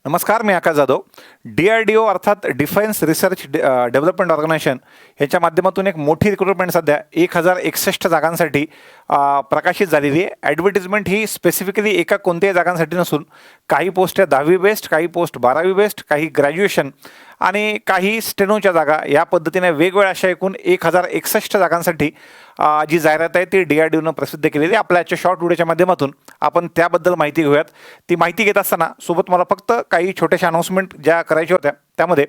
नमस्कार, मी आकाश जाधव. DRDO अर्थात defence research development organisation ह्याच्या माध्यमातून एक मोठी रिक्रुटमेंट सध्या 1061 जागांसाठी प्रकाशित झालेली आहे. ॲडव्हर्टिजमेंट ही स्पेसिफिकली एका कोणत्याही जागांसाठी नसून काही पोस्ट 10वी बेस्ट, काही पोस्ट 12वी बेस्ट, काही ग्रॅज्युएशन आणि काही स्टेनोच्या जागा या पद्धतीने वेगवेगळ्या अशा एकूण 1061 जागांसाठी जी जाहिरात आहे ती DRDOनं प्रसिद्ध केलेली. आपल्या आजच्या शॉर्ट व्हिडिओच्या माध्यमातून आपण त्याबद्दल माहिती घेऊयात. ती माहिती घेत असताना सोबत मला फक्त काही छोट्याशा अनाउन्समेंट ज्या करायच्या होत्या त्यामध्ये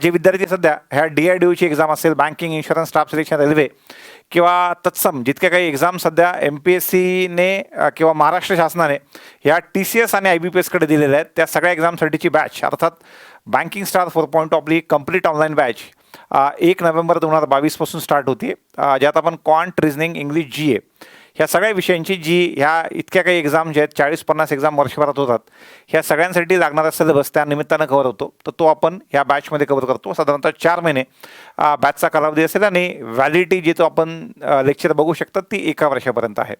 जे विद्यार्थी सध्या ह्या DRDOची एक्झाम असेल, banking, insurance, staff selection, railway किंवा तत्सम जितक्या काही एक्झाम सध्या MPSCने किंवा महाराष्ट्र शासनाने ह्या TCS आणि IBPSकडे दिलेल्या आहेत, त्या सगळ्या एक्झामसाठीची बॅच अर्थात बँकिंग स्टार 4.0 आपली कंप्लीट ऑनलाईन बॅच 1 नोव्हेंबर 2022 पासून स्टार्ट होती, ज्यात आपण क्वांट, रिझनिंग, इंग्लिश, GA ह्या सगळ्या विषयांची जी ह्या इतक्या काही एक्झाम जे आहेत 40-50 एक्झाम वर्षभरात होतात ह्या सगळ्यांसाठी लागणारा सिलेबस त्या निमित्तानं कव्हर होतो. तर तो आपण ह्या बॅचमध्ये कव्हर करतो. साधारणतः 4 महिने बॅचचा कालावधी असेल आणि व्हॅलिडिटी जी तो आपण लेक्चर बघू शकतात ती 1 वर्षापर्यंत आहे.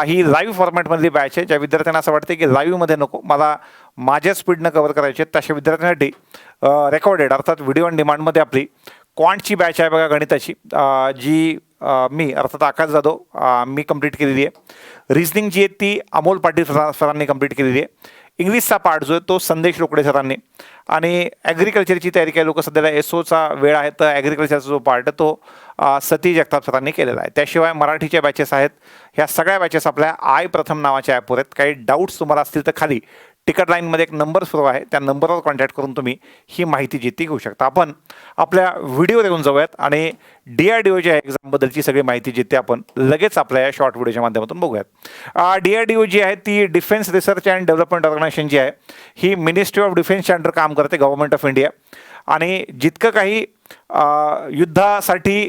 ही लाईव्ह फॉर्मॅटमधली बॅच आहे. ज्या विद्यार्थ्यांना असं वाटते की लाईव्हमध्ये नको, मला माझ्या स्पीडनं कव्हर करायचे आहेत, तशा विद्यार्थ्यांसाठी रेकॉर्डेड अर्थात व्हिडिओ ऑन डिमांडमध्ये आपली क्वांटची बॅच आहे बघा, गणिताची, जी मी अर्थात आकाश जाधव मी कंप्लीट केलेली आहे. रिझनिंग जी आहे ती अमोल पाटील सरांनी कंप्लीट केलेली आहे. इंग्लिशचा पार्ट जो आहे तो संदेश रोकडे सरांनी आणि ॲग्रिकल्चरची तयारी काही लोक सध्याला SOचा वेळ आहे तर ॲग्रिकल्चरचा जो पार्ट आहे तो सती जगताप सरांनी केलेला आहे. त्याशिवाय मराठीच्या बॅचेस आहेत. ह्या सगळ्या बॅचेस आपल्या आय प्रथम नावाच्या ॲपवर आहेत. काही डाऊट्स तुम्हाला असतील तर खाली तिकट लाईनमध्ये एक नंबर सुरू आहे, त्या नंबरवर कॉन्टॅक्ट करून तुम्ही ही माहिती जी ती घेऊ शकता. आपण आपल्या व्हिडिओ येऊन जाऊयात आणि DRDOच्या एक्झामबद्दलची सगळी माहिती जी ती आपण लगेच आपल्या या शॉर्ट व्हिडिओच्या माध्यमातून बघूयात. DRDO जी आहे ती defence research and development organisation जी आहे ही मिनिस्ट्री ऑफ डिफेन्सच्या अंडर काम करते, गव्हर्नमेंट ऑफ इंडिया. आणि जितकं काही युद्धासाठी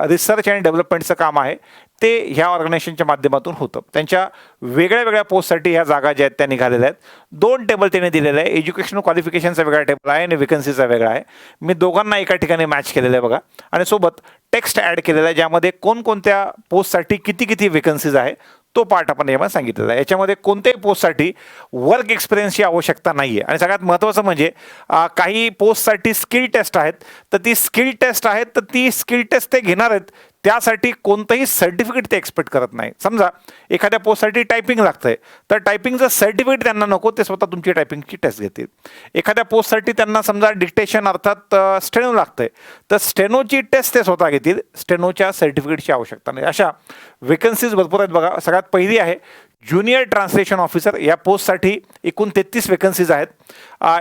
रिसर्च अँड डेव्हलपमेंटचं काम आहे ते ह्या ऑर्गनायझेशनच्या माध्यमातून होतं. त्यांच्या वेगळ्या वेगळ्या पोस्टसाठी ह्या जागा ज्या आहेत त्या निघालेल्या आहेत. 2 टेबल त्याने दिलेले आहे. एज्युकेशनल क्वालिफिकेशनचा वेगळा टेबल आहे आणि वेकन्सीचा वेगळा आहे. मी दोघांना एका ठिकाणी मॅच केलेलं आहे बघा, आणि सोबत टेक्स्ट ॲड केलेला आहे ज्यामध्ये कोणकोणत्या पोस्टसाठी किती किती वेकन्सीज आहे तो पार्ट आपण यामध्ये सांगितलेला आहे. याच्यामध्ये कोणत्याही पोस्टसाठी वर्क एक्सपिरियन्सची आवश्यकता नाही आहे. आणि सगळ्यात महत्त्वाचं म्हणजे काही पोस्टसाठी स्किल टेस्ट आहेत, तर ती स्किल टेस्ट आहेत तर ती स्किल टेस्ट ते घेणार आहेत, त्यासाठी कोणतंही सर्टिफिकेट ते एक्सपेक्ट करत नाही. समजा एखाद्या पोस्टसाठी टायपिंग लागतंय तर टायपिंगचं सर्टिफिकेट त्यांना नको, ते स्वतः तुमची टायपिंगची टेस्ट घेतील. एखाद्या पोस्टसाठी त्यांना समजा डिक्टेशन अर्थात स्टेनो लागतंय तर स्टेनोची टेस्ट ते स्वतः घेतील, स्टेनोच्या सर्टिफिकेटची आवश्यकता नाही. अशा वेकन्सीज भरपूर आहेत बघा. सगळ्यात पहिली आहे ज्युनियर ट्रान्सलेशन ऑफिसर. या पोस्टसाठी एकूण 33 वेकन्सीज आहेत.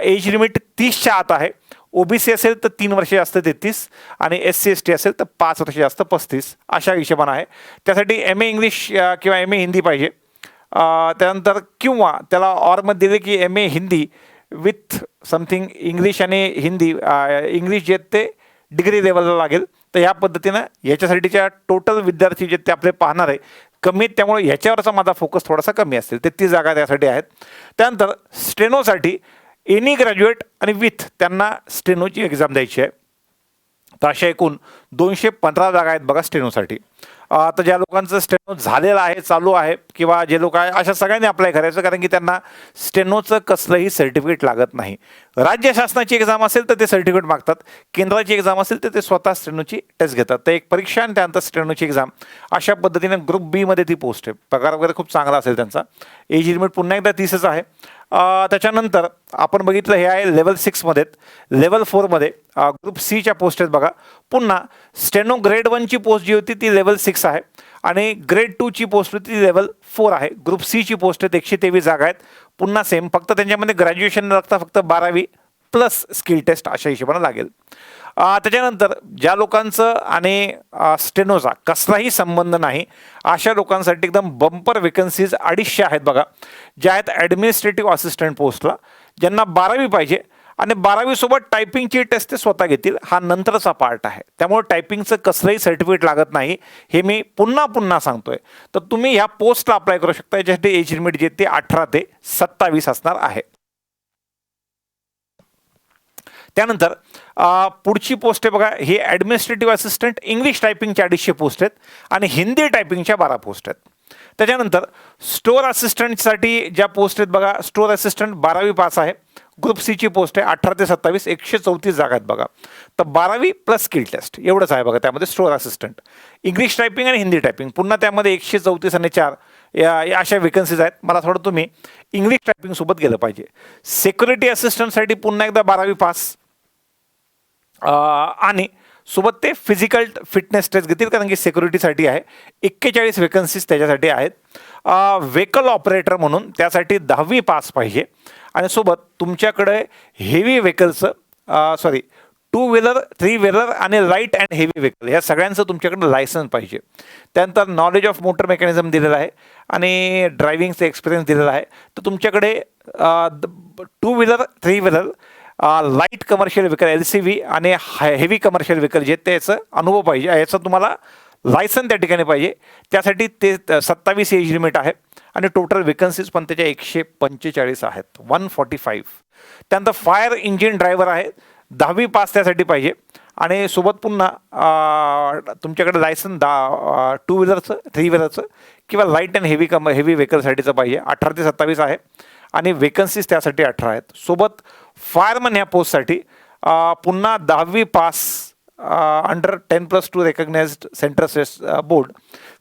एज लिमिट 30च्या आत आहे. OBC असेल तर 3 वर्षे जास्त 33 आणि SC ST असेल तर 5 वर्षे जास्त 35 अशा हिशोबानं आहे. त्यासाठी MA इंग्लिश किंवा MA हिंदी पाहिजे. त्यानंतर किंवा त्याला ऑरमध्ये दिले की MA Hindi with something English आणि हिंदी, इंग्लिश जे ते डिग्री लेवलला लागेल. तर ह्या पद्धतीनं याच्यासाठीच्या टोटल विद्यार्थी जे ते आपले पाहणार आहे कमी आहेत, त्यामुळे ह्याच्यावरचा माझा फोकस थोडासा कमी असेल. 33 जागा त्यासाठी आहेत. त्यानंतर स्टेनोसाठी एनी ग्रॅज्युएट आणि विथ त्यांना स्टेनोची एक्झाम द्यायची आहे. तर अशा एकूण 215 जागा आहेत बघा स्टेनोसाठी. तर ज्या लोकांचं स्टेनो झालेलं आहे, चालू आहे किंवा जे लोक आहे अशा सगळ्यांनी अप्लाय करायचं, कारण की त्यांना स्टेनोचं कसलंही सर्टिफिकेट लागत नाही. राज्य शासनाची एक्झाम असेल तर ते सर्टिफिकेट मागतात, केंद्राची एक्झाम असेल तर ते स्वतः स्टेनोची टेस्ट घेतात. तर एक परीक्षा आणि त्यानंतर स्टेनोची एक्झाम अशा पद्धतीने ग्रुप B मध्ये ती पोस्ट आहे. पगार वगैरे खूप चांगला असेल त्यांचा. एज लिमिट पुन्हा एकदा 30च आहे. त्याच्यानंतर आपण बघितलं हे आहे लेवल 6 मध्ये. लेवल 4 मध्ये ग्रुप Cच्या पोस्ट आहेत बघा. पुन्हा स्टेनो ग्रेड 1ची पोस्ट जी होती ती लेवल 6 आहे आणि ग्रेड 2ची पोस्ट होती ती लेवल 4 आहे. ग्रुप Cची पोस्ट आहेत 123 जागा आहेत. पुन्हा सेम, फक्त त्यांच्यामध्ये ग्रॅज्युएशन लागतं, फक्त 12वी प्लस स्किल टेस्ट अशा हिशोबाने लागेल. त्याच्यानंतर ज्या लोकांचं आणि स्टेनोचा कसलाही संबंध नाही अशा लोकांसाठी एकदम बंपर वेकन्सीज 250 आहेत बघा, ज्या आहेत ॲडमिनिस्ट्रेटिव्ह असिस्टंट पोस्टला, ज्यांना 12वी पाहिजे आणि 12वी सोबत टायपिंगची टेस्ट ते स्वतः घेतील. हा नंतरचा पार्ट आहे, त्यामुळे टायपिंगचं कसलंही सर्टिफिकेट लागत नाही, हे मी पुन्हा पुन्हा सांगतोय. तर तुम्ही ह्या पोस्टला अप्लाय करू शकता. याच्यासाठी एज लिमिट जे ते 18 ते 27 असणार आहे. त्यानंतर पुढची पोस्ट आहे बघा, ही ॲडमिनिस्ट्रेटिव्ह असिस्टंट इंग्लिश टायपिंगच्या 250 पोस्ट आहेत आणि हिंदी टायपिंगच्या 12 पोस्ट आहेत. त्याच्यानंतर स्टोअर असिस्टंटसाठी ज्या पोस्ट आहेत बघा, स्टोअर असिस्टंट 12वी पास आहे. ग्रुप सीची पोस्ट आहे 18 ते 27, 134 जागा आहेत बघा. तर 12वी प्लस स्किल टेस्ट एवढंच आहे बघा त्यामध्ये. स्टोअर असिस्टंट, इंग्लिश टायपिंग आणि हिंदी टायपिंग पुन्हा त्यामध्ये 134 आणि 4 या अशा वेकन्सीज आहेत. मला थोडं तुम्ही इंग्लिश टायपिंगसोबत गेलं पाहिजे. सिक्युरिटी असिस्टंटसाठी पुन्हा एकदा 12वी पास आणि सोबत ते फिजिकल फिटनेस टेस्ट घेतील, कारण की सिक्युरिटीसाठी आहे. 41 वेकन्सीज त्याच्यासाठी आहेत. व्हेकल ऑपरेटर म्हणून त्यासाठी 10वी पास पाहिजे आणि सोबत तुमच्याकडे हेवी व्हेकलचं टू व्हीलर, 3 व्हीलर आणि लाईट अँड हेवी व्हेकल या सगळ्यांचं तुमच्याकडे लायसन्स पाहिजे. त्यानंतर नॉलेज ऑफ मोटर मेकॅनिझम दिलेलं आहे आणि ड्रायव्हिंगचा एक्सपिरियन्स दिलेला आहे. तर तुमच्याकडे 2 wheeler, 3 wheeler, light commercial vehicle LCV आणि हेवी कमर्शियल व्हेकल जे त्याचं अनुभव पाहिजे, याचं तुम्हाला लायसन त्या ठिकाणी पाहिजे. त्यासाठी ते 27 एज लिमिट आहे आणि टोटल वेकन्सीज पण त्याच्या 145 आहेत, 145. त्यानंतर फायर इंजिन ड्रायव्हर आहे, 10वी पास त्यासाठी पाहिजे आणि सोबत पुन्हा तुमच्याकडे लायसन 2 व्हीलरचं, 3 व्हीलरचं किंवा लाईट अँड हेवी व्हेकलसाठीचं पाहिजे. 18 ते 27 आहे आणि वेकन्सीज त्यासाठी 18 आहेत. सोबत फायरमन ह्या पोस्टसाठी पुन्हा 10वी pass under 10+2 recognised centre board,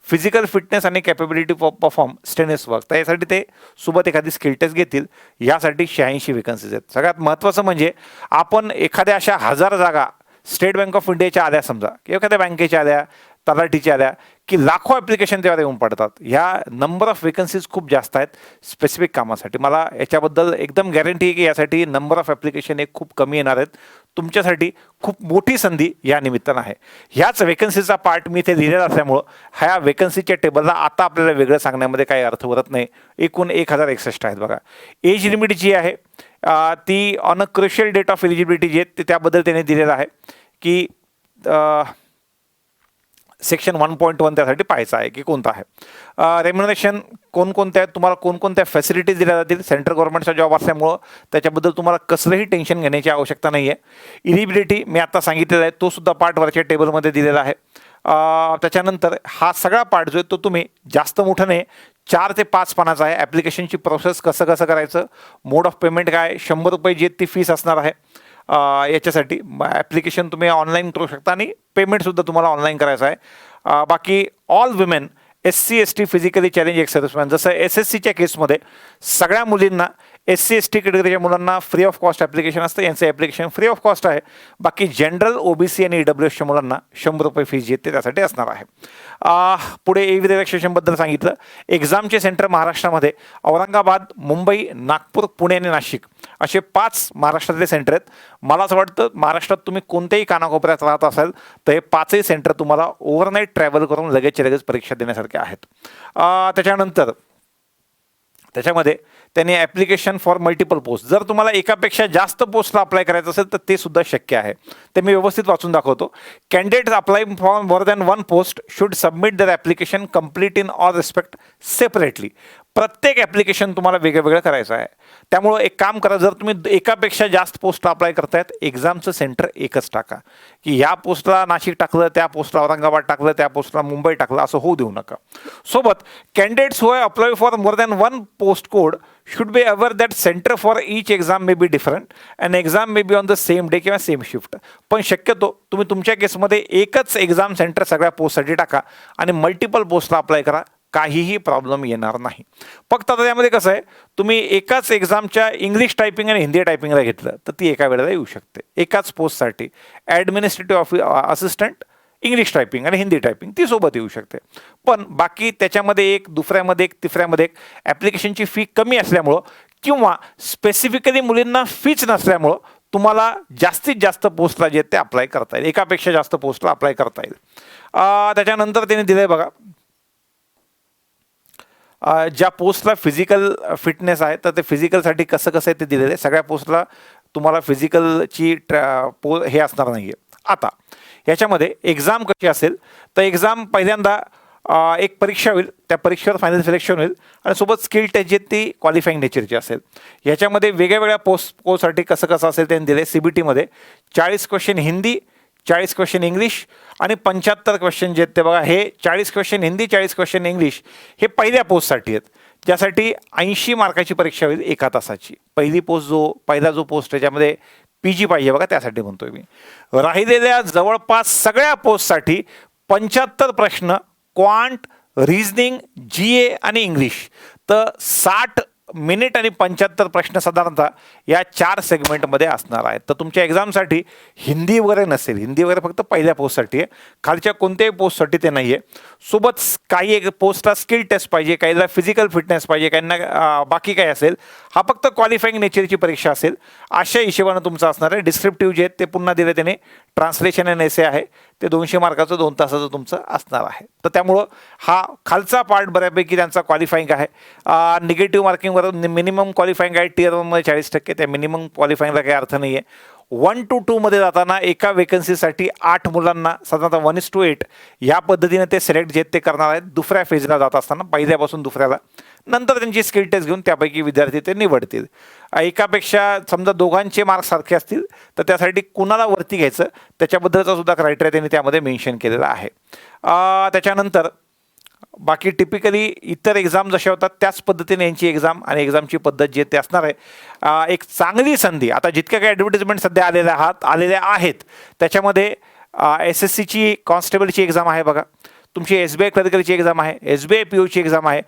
physical fitness आणि कॅपेबिलिटी परफॉर्म स्टेनलेस वर्क, त्यासाठी ते सोबत एखादी स्किल टेस्ट घेतील. यासाठी 86 वेकन्सीज आहेत. सगळ्यात महत्त्वाचं म्हणजे आपण एखाद्या अशा 1000 जागा स्टेट बँक ऑफ इंडियाच्या आल्या समजा किंवा एखाद्या बँकेच्या आल्या, तलाठीच्या आल्या, की लाखो ॲप्लिकेशन त्यावर येऊन पडतात. ह्या नंबर ऑफ वेकन्सीज खूप जास्त आहेत स्पेसिफिक कामासाठी. मला याच्याबद्दल एकदम गॅरंटी आहे की यासाठी नंबर ऑफ ॲप्लिकेशन एक खूप कमी येणार आहेत. तुमच्यासाठी खूप मोठी संधी या निमित्तानं आहे. ह्याच वेकन्सीचा पार्ट मी इथे लिहिलेला असल्यामुळं ह्या वेकन्सीच्या टेबलला आता आपल्याला वेगळं सांगण्यामध्ये काही अर्थ उरत नाही. एकूण 1061 आहेत बघा. एज लिमिट जी आहे ती on a crucial date of eligibility जे त्याबद्दल त्याने दिलेलं आहे की सेक्शन 1.1 त्यासाठी पाहायचं आहे की कोणतं आहे. रेम्युनरेशन कोणकोणत्या आहेत, तुम्हाला कोणकोणत्या फॅसिलिटीज दिल्या जातील. सेंट्रल गव्हर्नमेंटचा जॉब असल्यामुळं त्याच्याबद्दल तुम्हाला कसलंही टेन्शन घेण्याची आवश्यकता नाही आहे. इलिजिबिलिटी मी आता सांगितलेला आहे, तो सुद्धा पार्ट वरच्या टेबलमध्ये दिलेला आहे. त्याच्यानंतर हा सगळा पार्ट जो आहे तो तुम्ही जास्त मोठं नाही, 4 ते 5 पानाचा आहे. ॲप्लिकेशनची प्रोसेस कसं करायचं, मोड ऑफ पेमेंट काय, 100 रुपये जी ती फीस असणार आहे. याच्यासाठी ॲप्लिकेशन तुम्ही ऑनलाईन करू शकता आणि पेमेंटसुद्धा तुम्हाला ऑनलाईन करायचं आहे. बाकी all women, SC ST physically challenge ex serviceman, जसं SSCच्या केसमध्ये सगळ्या मुलींना, SC ST कॅटेगरीच्या मुलांना फ्री ऑफ कॉस्ट ॲप्लिकेशन असतं, यांचं ॲप्लिकेशन फ्री ऑफ कॉस्ट आहे. बाकी जनरल OBC आणि EWSच्या मुलांना 100 रुपये फीस जे ते त्यासाठी असणार आहे. पुढे एव्ही रिलॅक्सेशनबद्दल सांगितलं. एक्झामचे सेंटर महाराष्ट्रामध्ये औरंगाबाद, मुंबई, नागपूर, पुणे आणि नाशिक असे 5 महाराष्ट्रातले सेंटर आहेत. मला असं वाटतं महाराष्ट्रात तुम्ही कोणत्याही कानाकोपऱ्यात राहत असाल तर हे 5ही सेंटर तुम्हाला ओव्हरनाईट ट्रॅव्हल करून लगेच परीक्षा देण्यासारखे आहेत. त्याच्यानंतर त्याच्यामध्ये त्यांनी ॲप्लिकेशन फॉर मल्टिपल पोस्ट, जर तुम्हाला एकापेक्षा जास्त पोस्टला अप्लाय करायचं असेल तर ते सुद्धा शक्य आहे. ते मी व्यवस्थित वाचून दाखवतो. Candidates applying for more than 1 post should submit their application complete in all respect separately. प्रत्येक ॲप्लिकेशन तुम्हाला वेगळं करायचं आहे. त्यामुळं एक काम करा, जर तुम्ही एकापेक्षा जास्त पोस्टला अप्लाय करतायत, एक्झामचं सेंटर एकच टाका, की या पोस्टला नाशिक टाकलं, त्या पोस्टला औरंगाबाद टाकलं, त्या पोस्टला मुंबई टाकलं, असं होऊ देऊ नका. सोबत candidates who apply for more than 1 post code should be aware that center for each exam may be different and exam may be on the same day किंवा सेम शिफ्ट. पण शक्यतो तुम्ही तुमच्या केसमध्ये एकच एक्झाम सेंटर सगळ्या पोस्टसाठी टाका आणि मल्टिपल पोस्टला अप्लाय करा, काहीही प्रॉब्लेम येणार नाही. फक्त आता त्यामध्ये कसं आहे, तुम्ही एकाच एक्झामच्या इंग्लिश टायपिंग आणि हिंदी टायपिंगला घेतलं तर ती एका वेळेला येऊ शकते. एकाच पोस्टसाठी ॲडमिनिस्ट्रेटिव्ह असिस्टंट इंग्लिश टायपिंग आणि हिंदी टायपिंग ती सोबत येऊ शकते. पण बाकी त्याच्यामध्ये एक, दुसऱ्यामध्ये एक, तिसऱ्यामध्ये एक ॲप्लिकेशनची फी कमी असल्यामुळं किंवा स्पेसिफिकली मुलींना फीच नसल्यामुळं तुम्हाला जास्तीत जास्त पोस्टला जे ते अप्लाय करता येईल, एकापेक्षा जास्त पोस्टला अप्लाय करता येईल. त्याच्यानंतर त्यांनी दिलं आहे बघा, ज्या पोस्टला फिजिकल फिटनेस आहे तर ते फिजिकलसाठी कसं आहे ते दिलेलं आहे. सगळ्या पोस्टला तुम्हाला फिजिकलची हे असणार नाही आहे. आता याच्यामध्ये एक्झाम कशी असेल तर एक्झाम पहिल्यांदा एक परीक्षा होईल, त्या परीक्षेवर फायनल सिलेक्शन होईल आणि सोबत स्किल टेस्ट जे ती क्वालिफाईंग नेचरची असेल. याच्यामध्ये वेगळ्या पोस्टसाठी कसं असेल त्यांनी दिले. CBTमध्ये 40 क्वेश्चन हिंदी, 40 क्वेश्चन इंग्लिश आणि 75 क्वेश्चन जे आहेत ते बघा, हे 40 क्वेश्चन हिंदी, 40 क्वेश्चन इंग्लिश हे पहिल्या पोस्टसाठी आहेत. ज्यासाठी 80 मार्काची परीक्षा होईल 1 तासाची. पहिला जो पोस्ट त्याच्यामध्ये PG पाहिजे बघा, त्यासाठी म्हणतोय मी. राहिलेल्या जवळपास सगळ्या पोस्टसाठी 75 प्रश्न क्वांट, रिझनिंग, GA आणि इंग्लिश. तर 60 मिनिट आणि 75 प्रश्न साधारणतः या 4 सेगमेंटमध्ये असणार आहेत. तर तुमच्या एक्झामसाठी हिंदी वगैरे नसेल, हिंदी वगैरे फक्त पहिल्या पोस्टसाठी आहे, खालच्या कोणत्याही पोस्टसाठी ते नाही आहे. सोबत काही एक पोस्टला स्किल टेस्ट पाहिजे, काहीला फिजिकल फिटनेस पाहिजे, काहींना बाकी काय असेल, हा फक्त क्वालिफाईंग नेचरची परीक्षा असेल अशा हिशोबानं तुमचं असणार आहे. डिस्क्रिप्टिव्ह जे आहेत ते पुन्हा दिले त्याने, ट्रान्सलेशन आणि एसे आहे ते 200 मार्काचं 2 तासाचं तुमचं असणार आहे. तर त्यामुळं हा खालचा पार्ट बऱ्यापैकी त्यांचा क्वालिफाईंग आहे. निगेटिव्ह मार्किंगवर मिनिमम क्वालिफाईंग आहे टियर 1मध्ये 40%. त्या मिनिमम क्वालिफाईंगला काही अर्थ नाही आहे. 1 to 2 मध्ये जाताना एका वेकन्सीसाठी 8 मुलांना साधारणतः 1:8 या पद्धतीने ते सिलेक्ट जे ते करणार आहेत दुसऱ्या फेजला जात असताना, पहिल्यापासून दुसऱ्याला. नंतर त्यांची स्किल टेस्ट घेऊन त्यापैकी विद्यार्थी ते निवडतील. एकापेक्षा समजा दोघांचे मार्क्स सारखे असतील तर त्यासाठी कुणाला वरती घ्यायचं त्याच्याबद्दलचा सुद्धा क्रायटेरिया त्यांनी त्यामध्ये मेन्शन केलेला आहे. त्याच्यानंतर बाकी टिपिकली इतर एक्झाम जशा होतात त्याच पद्धतीने यांची एक्झाम आणि एक्झामची पद्धत जे ते असणार आहे. एक चांगली संधी, आता जितक्या काही ॲडव्हर्टिजमेंट सध्या आलेल्या आहेत त्याच्यामध्ये SSCची कॉन्स्टेबलची एक्झाम आहे बघा, तुमची SBI क्लर्कलची एक्झाम आहे, SBI POची एक्झाम आहे,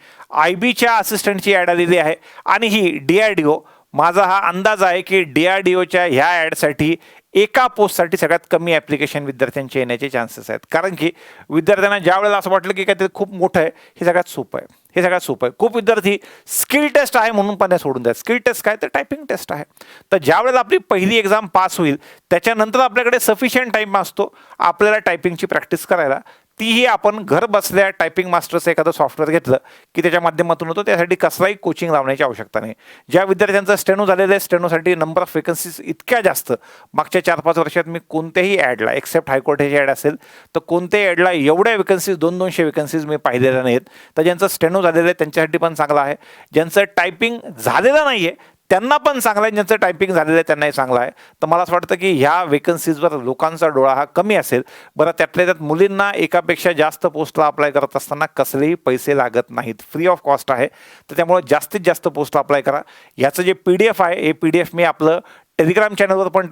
IBच्या असिस्टंटची ॲड आलेली आहे आणि ही DRDO. माझा हा अंदाज आहे की DRDOच्या ह्या ॲडसाठी एका पोस्टसाठी सगळ्यात कमी ॲप्लिकेशन विद्यार्थ्यांचे येण्याचे चान्सेस आहेत. कारण की विद्यार्थ्यांना ज्या वेळेला असं वाटलं की काहीतरी खूप मोठं आहे, हे सगळ्यात सोपं आहे. खूप विद्यार्थी स्किल टेस्ट आहे म्हणून पण सोडून द्या. स्किल टेस्ट काय, तर टायपिंग टेस्ट आहे. तर ज्या वेळेला आपली पहिली एक्झाम पास होईल त्याच्यानंतर आपल्याकडे सफिशियंट टाईम असतो आपल्याला टायपिंगची प्रॅक्टिस करायला. तीही आपण घर बसल्या टायपिंग मास्टरचं एखादं सॉफ्टवेअर घेतलं की त्याच्या माध्यमातून होतं. त्यासाठी कसलाही कोचिंग लावण्याची आवश्यकता नाही. ज्या विद्यार्थ्यांचं स्टेनो झालेलं आहे, स्टेनोसाठी नंबर ऑफ वेकन्सीज इतक्या जास्त मागच्या 4-5 वर्षात मी कोणत्याही ॲडला, एक्सेप्ट हायकोर्टाची ॲड असेल तर कोणत्याही ॲडला एवढ्या वेकन्सीज 200-200 वेकन्सीज मी पाहिलेल्या नाहीत. तर ज्यांचं स्टेनो झालेलं आहे त्यांच्यासाठी पण चांगलं आहे, ज्यांचं टायपिंग झालेलं नाही आहे त्यांना पण चांगलं आहे, ज्यांचं टायपिंग झालेलं आहे त्यांनाही चांगलं आहे. तर मला असं वाटतं की ह्या वेकन्सीजवर लोकांचा डोळा हा कमी असेल. बरं, त्यातल्या त्यात मुलींना एकापेक्षा जास्त पोस्टला अप्लाय करत असताना कसलेही पैसे लागत नाहीत, फ्री ऑफ कॉस्ट आहे. तर त्यामुळे जास्तीत जास्त पोस्टला अप्लाय करा. याचं जे PDF आहे हे PDF मी आपलं टेलिग्राम चॅनलवर पण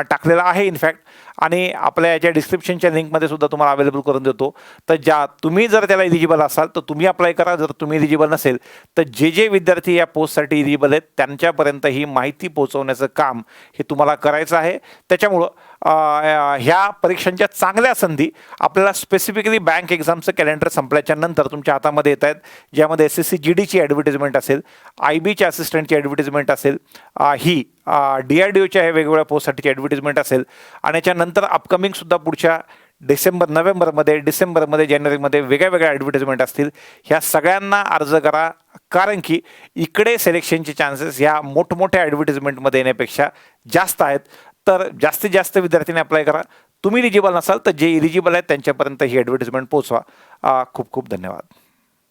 टाकलेला आहे इनफॅक्ट, आणि आपल्या याच्या डिस्क्रिप्शनच्या लिंकमध्ये सुद्धा तुम्हाला अवेलेबल करून देतो. तर तुम्ही जर त्याला इलिजिबल असाल तर तुम्ही अप्लाय करा. जर तुम्ही इलिजिबल नसेल तर जे विद्यार्थी या पोस्टसाठी इलिजिबल आहेत त्यांच्यापर्यंत ही माहिती पोहोचवण्याचं काम हे तुम्हाला करायचं आहे. त्याच्यामुळं ह्या परीक्षांच्या चांगल्या संधी आपल्याला स्पेसिफिकली बँक एक्झामचं कॅलेंडर संपल्याच्या नंतर तुमच्या हातामध्ये येत आहेत, ज्यामध्ये SSC GDची ॲडव्हर्टिजमेंट असेल, IBच्या असिस्टंटची ॲडव्हर्टिजमेंट असेल, ही DRDOच्या हे वेगवेगळ्या पोस्टसाठीची ॲडव्हर्टिजमेंट असेल, आणि याच्यानंतर अपकमिंगसुद्धा पुढच्या नोव्हेंबरमध्ये, डिसेंबरमध्ये, जानेवारीमध्ये वेगळ्या ॲडव्हर्टिजमेंट असतील. ह्या सगळ्यांना अर्ज करा, कारण की इकडे सिलेक्शनचे चान्सेस ह्या मोठमोठ्या ॲडव्हर्टिजमेंटमध्ये येण्यापेक्षा जास्त आहेत. तर जास्तीत जास्त विद्यार्थ्यांनी अप्लाय करा. तुम्ही इलिजिबल नसाल तर जे इलिजिबल आहेत त्यांच्यापर्यंत ही ॲडव्हर्टिजमेंट पोहोचवा. खूप खूप धन्यवाद.